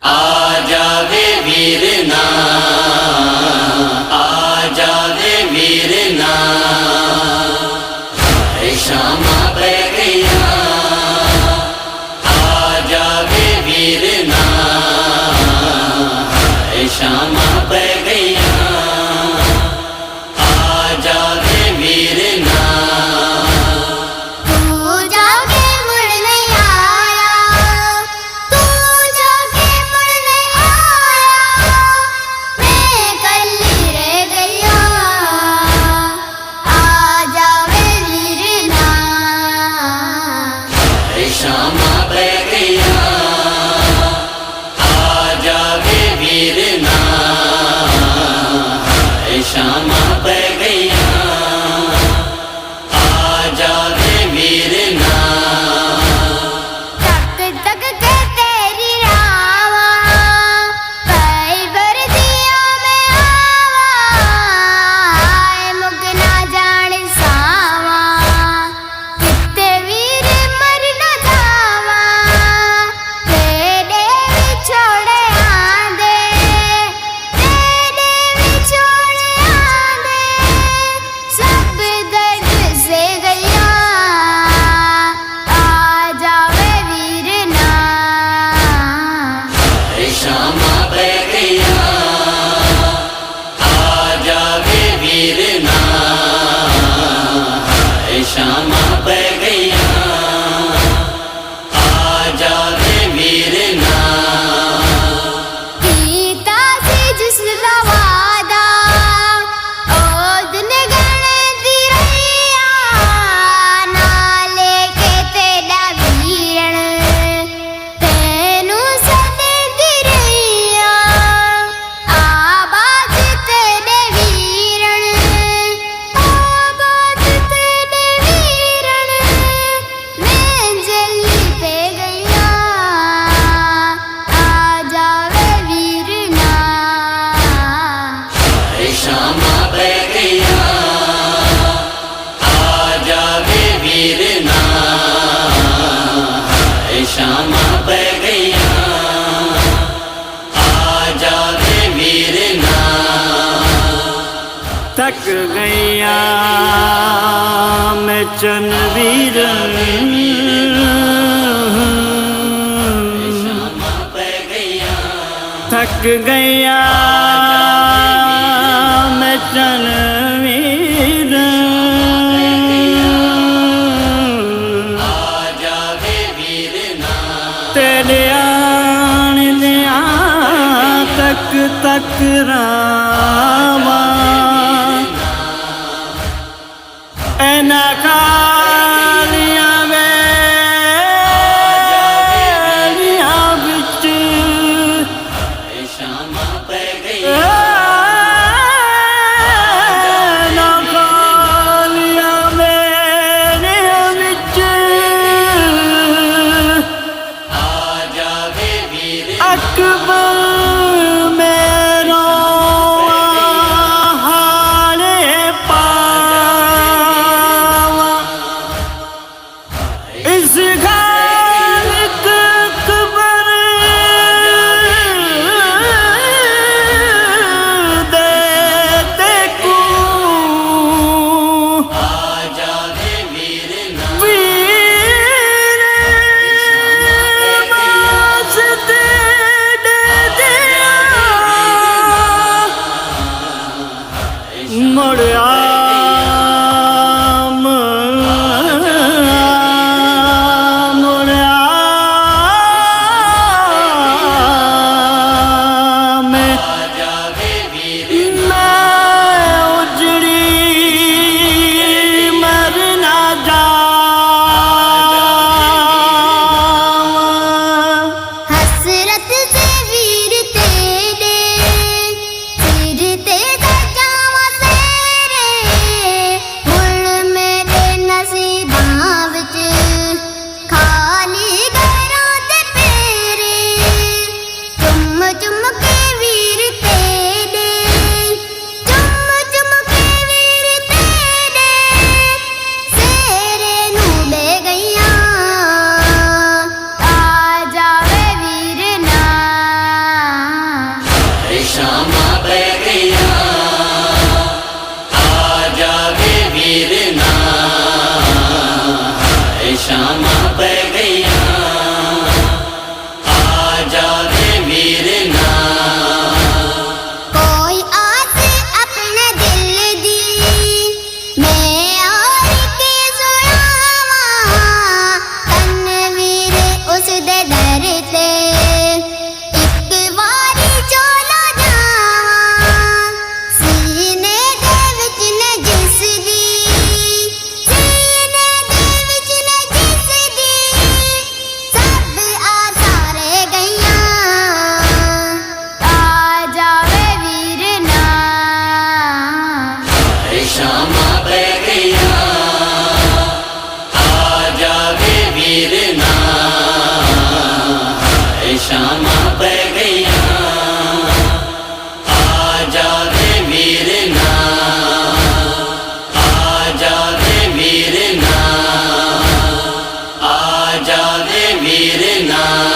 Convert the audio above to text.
आ जावे वीरना, आ जावे वीरना, शामा पे गया। आ जावे वीरना, शामा पे गया। आ जावे वीरना, शामा पे गया। आ जावे वीरना, शामा पे गया। आ जावे वीरना, तक तक के तेरी रावा कई बरदियों में आवा। मुक ना जान सावा कितने वीर मर न जावा। तेरे विछोड़े आंदे, तेरे विछोड़े आंदे, सब दर्द से गया। आ जावे वीरना, शामा पे गया। आ जावे वीरना, शामा पे गया। आ जावे वीरना, गीता से जिसका वादा ओ दिन गणे दी रैया। ना लेके तेरा वीरण तेनू सदे दी रैया। आबाद तेरे वीरण, आबाद तेरे वीरण, मैं जल्दी पे गया। आ जावे वीरना, शामा पे गया। आ जावे वीरना, शामा पे गया। आ जावे वीरना, थक गया मैं चनवीरन। शामा पे गया। थक गया मैं चनवीरन। आ जावे वीरना, तेरे आन दिया तक तक रावा। ऐना कालियां वेलियां बिच शामा पे गया। ऐना कालियां वेलियां बिच आ जावे वीरना, अकबर मेरो हाले पावा। इस खालिक अकबर देते को आ जावे वीरना, वीर वास्ते ਸ਼ਾਮਾਂ ਪੈ ਗਈਆਂ ਆ ਜਾਵੇ ਵੀਰ ਨਾ ਆ ਜਾਵੇ ਵੀਰ ਨਾ ਆ ਜਾਵੇ ਵੀਰ ਨਾ